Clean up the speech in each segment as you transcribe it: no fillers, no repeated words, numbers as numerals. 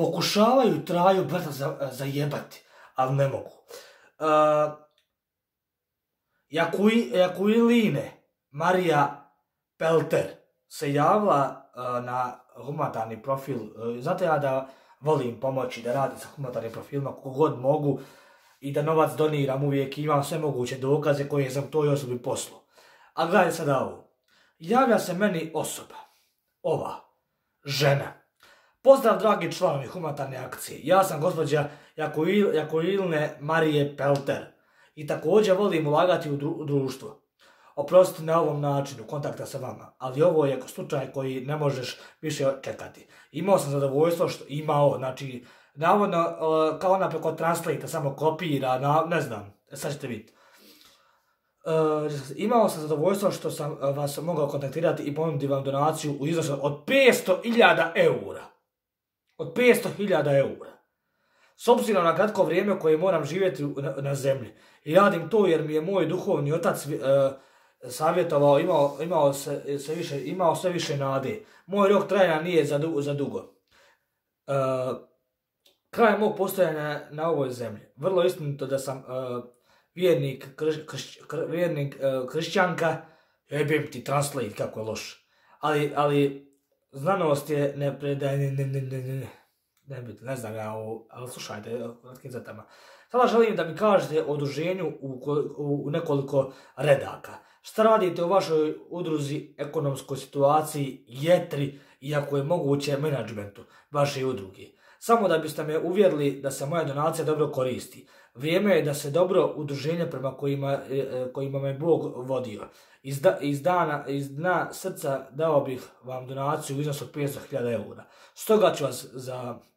pokušavaju Traju brata zajebati, ali ne mogu. Jakuiline Marija Pelter se javila na humanitarni profil. Znate ja da volim pomoći, da radim sa humanitarnim profilima kako god mogu i da novac doniram uvijek, imam sve moguće dokaze koje sam toj osobi poslao. A gledaj sada ovo. Javlja se meni osoba, ova, žena. Pozdrav dragi članovi humanitarne akcije, ja sam gospođa Jakuiline Marije Pelter i također volim ulagati u društvo. Oprostite na ovom načinu kontakta sa vama, ali ovo je slučaj koji ne možeš više čekati. Imao sam zadovoljstvo što znači, navodno kao ona preko Translate samo kopira, ne znam, sad ćete vidjeti. Imao sam zadovoljstvo što sam vas mogao kontaktirati i ponuditi vam donaciju u iznosu od 500.000 eura. Od 500.000 eura. S obzirom na kratko vrijeme koje moram živjeti na zemlji. I radim to jer mi je moj duhovni otac savjetovao, imao sve više nade. Moj rok trajanja nije za dugo. Kraj mog postojanja na ovoj zemlji. Vrlo istinito da sam vjernik kršćanka. Jebem ti Translate, kako je loš. Ali znanost je ne znam ja ovo, ali slušajte, kratkim crtama. Sada želim da mi kažete o udruženju u nekoliko redaka. Šta radite u vašoj udruzi, ekonomskoj situaciji, jetri i ako je moguće menadžmentu vaše udruge. Samo da biste me uvjerili da se moja donacija dobro koristi. Vrijeme je da se dobro udruženje prema kojima me Bog vodio. Iz dna srca dao bih vam donaciju u iznosu od 500.000 eura. Stoga ću vas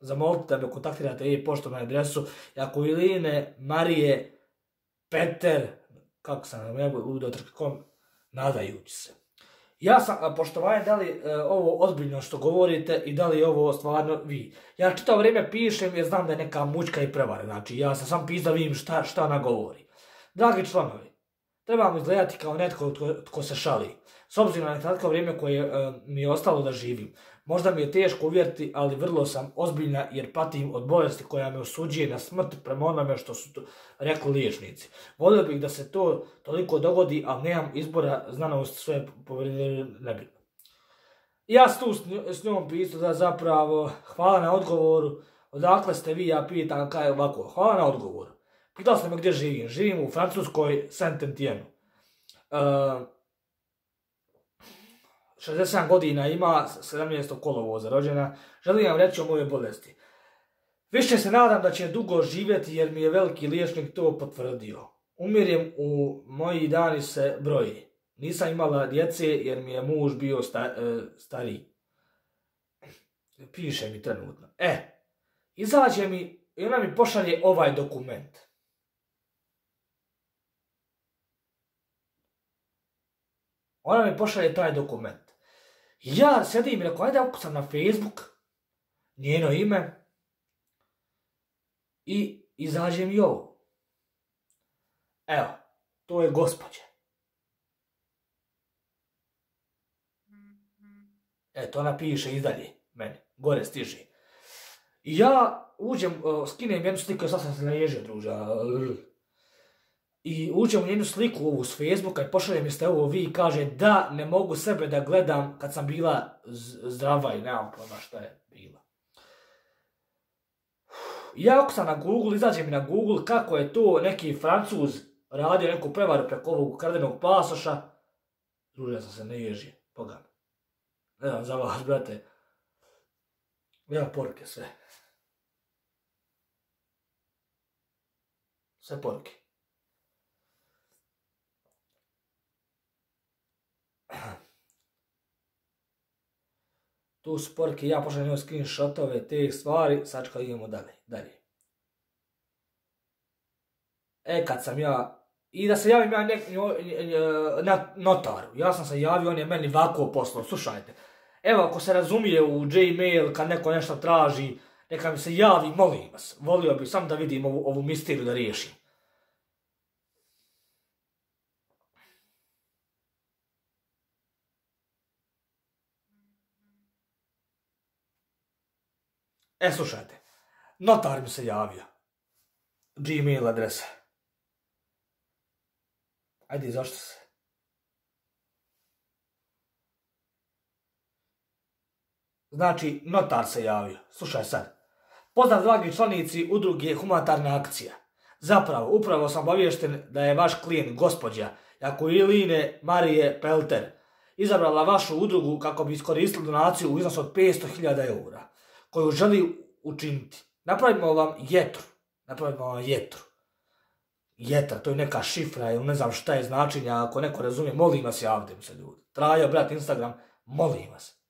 zamoliti da me kontaktirate e-poštom na adresu Jakuiline Marije Peter, kako sam ludo.com, nadajući se. Ja sam, poštovanje, da li ovo ozbiljno što govorite i da li je ovo stvarno vi. Ja čitavo vrijeme pišem jer znam da je neka mučka i prevara. Znači, ja sam sam pisao da vidim šta ona govori. Dragi članovi, trebamo izgledati kao netko tko se šali. S obzirom na kratko vrijeme koje mi je ostalo da živim. Možda mi je teško uvjeriti, ali vrlo sam ozbiljna jer patim od bolesti koja me osuđuje na smrt prema onome što su rekli liječnici. Volio bih da se to toliko dogodi, ali nemam izbora, znanost sve nebitno. Ja sam tu s njom pisao da zapravo, hvala na odgovoru, odakle ste vi, ja pitam kaj ovako, hvala na odgovoru. Pitao sam me gdje živim, živim u Francuskoj, Saint-Étienne. 67 godina ima, 17. kolovoza rođena, želim vam reći o mojoj bolesti. Više se nadam da će dugo živjeti jer mi je veliki liječnik to potvrdio. Umirem u moji dani se broji. Nisam imala djece jer mi je muž bio stariji. Piše mi trenutno. Izađe mi i ona mi pošalje ovaj dokument. Ona mi pošalje taj dokument. Ja sedim i rekao, ajde ukucam na Facebook njeno ime i izađe mi ovo. Evo, to je gospođa. Eto, ona piše izdalje meni, gore stiže. I ja uđem, skinem jednu sliku, sad sam se naježio, druža. I uđem u njenu sliku ovu s Facebooka i pošaljem jeste ovo vi i kaže da ne mogu sebe da gledam kad sam bila zdrava i nemam pojma šta je bila. Ja ako sam na Google, izađe mi na Google kako je to neki Francuz radio neku prevaru preko ovog ukradenog pasoša. Druže, sam se naježio, pogledam. Ne znam za vas, brate. Nema poruke sve. Sve poruke. Tu su poruke, ja pošaljem njoj screenshotove, te stvari, sačka idemo dalje. Kad sam ja, i da se javim ja na notaru, ja sam se javio, on je meni ovako poslao, slušajte. Evo, ako se razumije u Gmail, kad neko nešto traži, neka mi se javi, molim vas, volio bih sam da vidim ovu misteriju da riješim. Slušajte, notar mi se javio. Gmail adresa. Ajde, zašto se? Znači, notar se javio. Slušaj sad. Pozdrav dragi članici udruge Humanitarna akcija. Zapravo, upravo sam obaviješten da je vaš klijent, gospođa Jakuiline Marije Pelter, izabrala vašu udrugu kako bi iskoristili donaciju u iznosu od 500.000 eura, koju želi učiniti. Napravimo vam jetru. Jetra, to je neka šifra ili ne znam šta je značenje, ako neko razumije, molim vas, javite mi se ljudi. Traja, brat, Instagram, molim vas.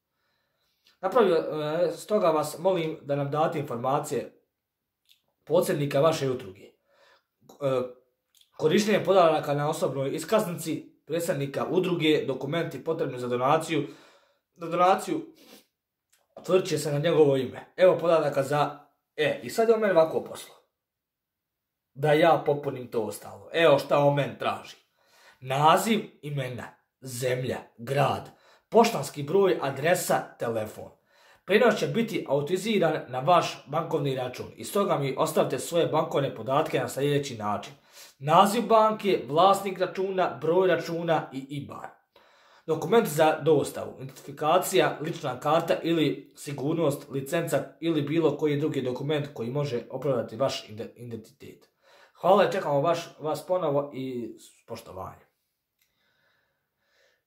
Stoga vas molim da nam date informacije podsjednika vaše udruge. Korištenje podataka na osobnoj iskaznici predsjednika udruge, dokumenti potrebni za donaciju. Za donaciju utvrdit će se na njegovo ime. Evo podataka za... I sad je on meni ovako poslao. Da ja popunim to ostalo. Evo šta on meni traži. Naziv imena, zemlja, grad, poštanski broj, adresa, telefon. Prijenos će biti autoriziran na vaš bankovni račun i stoga mi ostavite svoje bankovne podatke na sljedeći način. Naziv banke, vlasnik računa, broj računa i IBAN. Dokument za dostavu, identifikacija, lična karta ili sigurnost, licenca ili bilo koji drugi dokument koji može opravdati vaš identitet. Hvala i čekamo vas ponovo i s poštovanjem.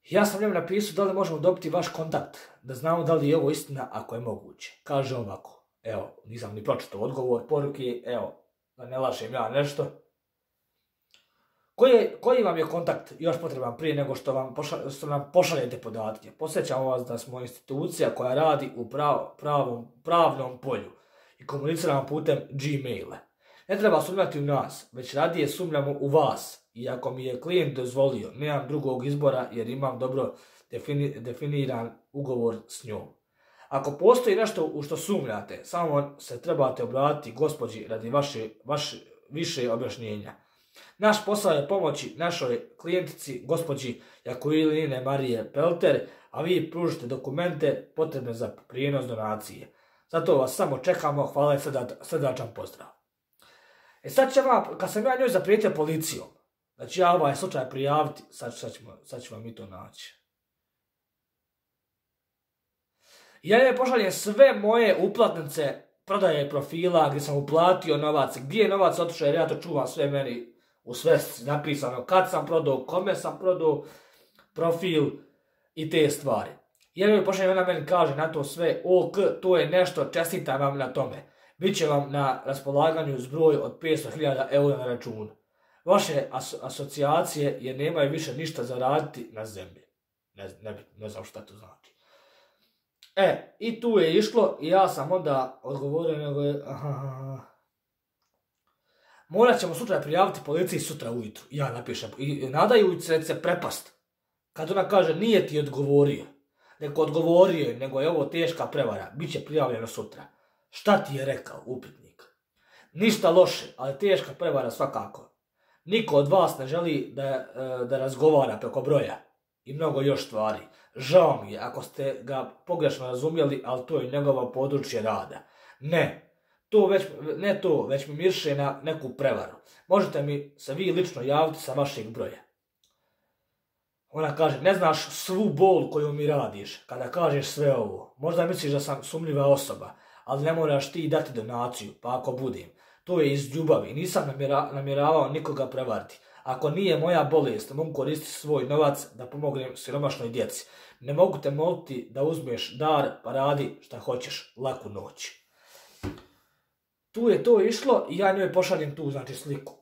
Ja sam njemu napisao da li možemo dobiti vaš kontakt, da znamo da li je ovo istina ako je moguće. Kaže ovako, evo, nisam ni pročitao odgovor, poruke, evo, da ne lažem ja nešto. Koji vam je kontakt još potreban prije nego što nam pošaljete podatke? Podsjećam vas da smo institucija koja radi u pravnom polju i komuniciramo putem Gmaila. Ne treba sumnjati u nas, već radije sumnjamo u vas. I ako mi je klijent dozvolio, nemam drugog izbora jer imam dobro definiran ugovor s njom. Ako postoji nešto u što sumnjate, samo se trebate obratiti gospođi radi više objašnjenja. Naš posao je pomoći našoj klijentici, gospođi Jakuiline Marije Pelter, a vi pružite dokumente potrebne za prijenos donacije. Zato vas samo čekamo, hvala i srdačan pozdrav. Sad kad sam ja njoj zaprijetio policijom, da ću ja ovaj slučaj prijaviti, sad ćemo mi to naći. Ja njoj pošaljem sve moje uplatnice prodaje profila gdje sam uplatio novac, gdje je novac otišao jer ja to čuvam sve meni u svesti napisano, kad sam prodao, kome sam prodao profil i te stvari. Ja njoj pošaljem, ona meni kaže na to sve, ok, to je nešto, čestitam vam na tome. Biće vam na raspolaganju zbroj od 500.000 eura na računu. Vaše asocijacije jer nemaju više ništa zaraditi na zemlji. Ne znam šta to znači. I tu je išlo i ja sam onda odgovorio nego je... Morat ćemo slučaj prijaviti policiji sutra ujutru. Ja napišem. I nadajući se prepast. Kad ona kaže nije ti odgovorio. Neko odgovorio je, nego je ovo teška prevara. Biće prijavljeno sutra. Šta ti je rekao upitnik? Ništa loše, ali teška prevara svakako. Niko od vas ne želi da razgovara preko broja i mnogo još stvari. Žao mi je ako ste ga pogrešno razumjeli, ali to je njegovo područje rada. Već mi miriše na neku prevaru. Možete mi se vi lično javiti sa vašeg broja. Ona kaže, ne znaš svu bol koju mi radiš kada kažeš sve ovo. Možda misliš da sam sumnjiva osoba, ali ne moraš ti dati donaciju, pa ako budem. To je iz ljubavi, nisam namjeravao nikoga prevariti. Ako nije moja bolest, mogu koristiti svoj novac da pomognem siromašnoj djeci. Ne mogu te moliti da uzmeš dar, pa radi šta hoćeš, laku noć. Tu je to išlo i ja njoj pošaljem tu, znači, sliku.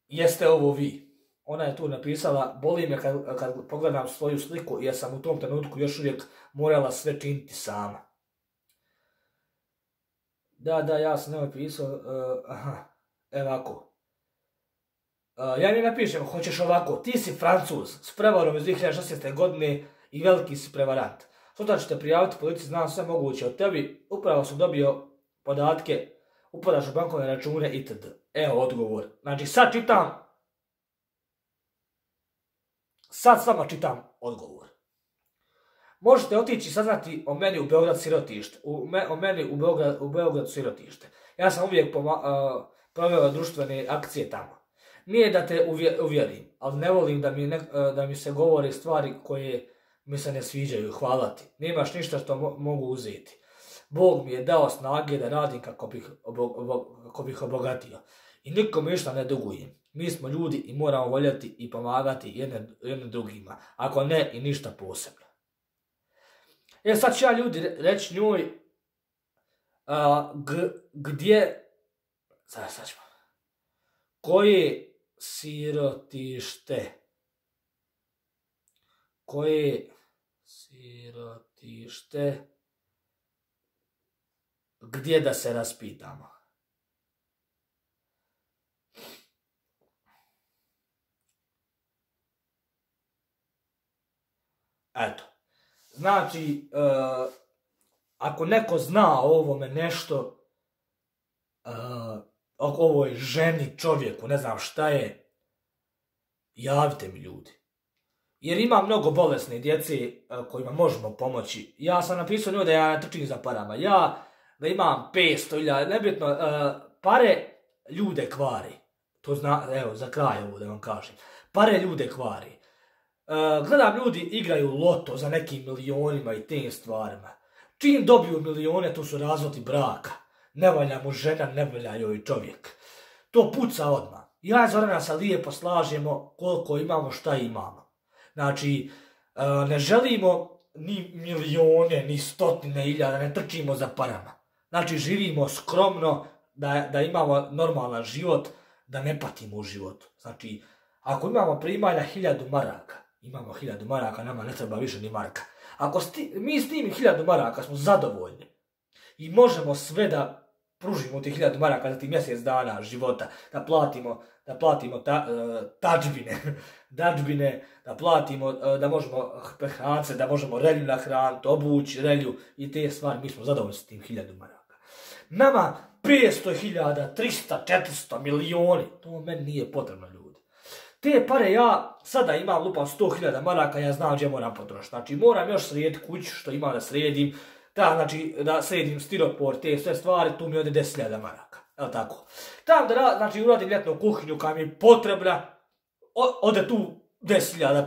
Jeste ovo vi? Ona je tu napisala, boli me kad pogledam svoju sliku jer sam u tom trenutku još uvijek morala sve činiti sama. Da, ja sam njoj pisao, evo ovako. Ja mi napišem, hoćeš ovako, ti si Francuz s prevarom iz 2016. godine i veliki si prevarant. Sutra ćete prijaviti policiji, znam sve moguće od tebi, upravo sam dobio podatke, upadaš u bankovne račune itd. Evo odgovor. Znači sad s vama čitam odgovor. Možete otići i saznati o meni u Beograd sirotište. O meni u Beograd sirotište. Ja sam uvijek proveo društvene akcije tamo. Nije da te uvjerim, ali ne volim da mi se govore stvari koje mi se ne sviđaju. Hvala ti. Nemaš ništa što mogu uzeti. Bog mi je dao snage da radim kako bih obogatio. I nikome ništa ne dugujem. Mi smo ljudi i moramo voljeti i pomagati jedne drugima. Ako ne, i ništa posebno. Sad ću ja ljudi reći njoj gdje... Sad ćemo. Koje sirotište? Koje sirotište? Gdje da se raspitamo? Eto. Znači, ako neko zna o ovome nešto, o ovoj ženi, čovjeku, ne znam šta je, javite mi ljudi. Jer ima mnogo bolesne djece kojima možemo pomoći. Ja sam napisao njoj da ja ne trčim za parama. Ja da imam 500.000, nebitno, pare ljude kvari. To zna, evo, za kraj ovo da vam kažem. Pare ljude kvari. Gledam, ljudi igraju loto za nekim milionima i tim stvarima. Čim dobiju milijone, to su razvodi braka. Ne valja mu žena, ne valja joj čovjek. To puca odmah. Ja i Zorana se lijepo slažemo koliko imamo, šta imamo. Znači, ne želimo ni milijone, ni stotine hiljada, ne trčimo za parama. Znači, živimo skromno, da imamo normalan život, da ne patimo u životu. Znači, ako imamo primanja 1000 maraka, imamo 1000 maraka, nama ne treba više ni marka. Ako mi s tim 1000 maraka smo zadovoljni i možemo sve da pružimo tih 1000 maraka za tih mjesec dana života, da platimo dađbine, da platimo, da možemo prehraniti, da možemo relju nahraniti, obući relju i te stvari, mi smo zadovoljni s tim 1000 maraka. Nama 500.000, 300, 400, milijoni, to meni nije potrebno, ljudi. Te pare ja sada imam lupam 100.000 maraka, ja znam gdje moram potrošiti. Znači moram još srediti kuću što imam da sredim, znači da sredim stiropor, te sve stvari, tu mi ode 10.000 maraka. Evo tako. Tam da znači, uradim ljetnu kuhinju koja mi je potrebna, ode tu 10.000,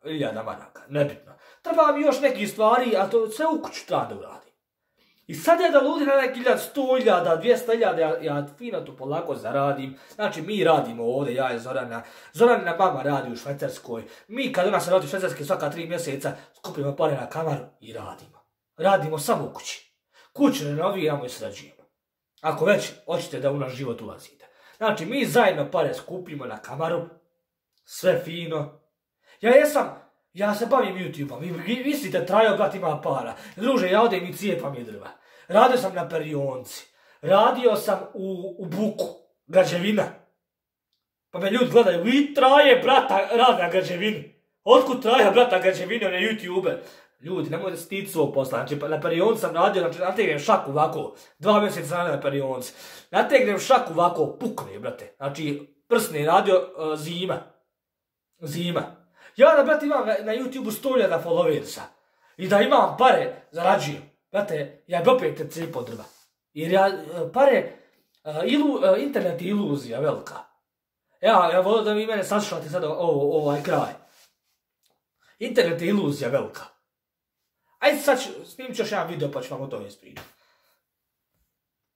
15.000 maraka, nebitno. Treba mi još nekih stvari, a to sve u kuću treba da uradim. I sad ja da ludi na neki 100.000, 200.000, ja fino to polako zaradim. Znači mi radimo ovdje, ja i Zorana. Zoranina mama radi u Švicarskoj. Mi kad ona se radi u Švicarskoj svaka 3 mjeseca skupimo pare na kamaru i radimo. Radimo samo u kući. Kuću renovijamo i sređujemo. Ako već hoćete da u naš život ulazite. Znači mi zajedno pare skupimo na kamaru. Sve fino. Ja se bavim YouTube-om. Vi mislite, Trajo brat ima para. Druže, ja odem i cijepam je drva. Radio sam na perionci. Radio sam u Buku. Građevina. Pa me ljudi gledaju, vi Traje brata radi na građevini. Otkud Traja brata građevini, on je YouTuber. Ljudi, nemojte stiti svog posla. Znači, na perionci sam radio, znači, nategnem šaku ovako. 2 mjeseca radio na perionci. Nategnem šaku ovako, pukne, brate. Znači, prsne radio zima. Ja da, brate, imam na YouTube-u 100.000 followersa. I da imam pare, zarađujem. Brate, ja bi opet te cijepao drva. Jer internet je iluzija velika. Ja volim da vi mene saslušate sad ovaj kraj. Internet je iluzija velika. Ajde sad snimit ću još jedan video pa ću vam o tome ispričati.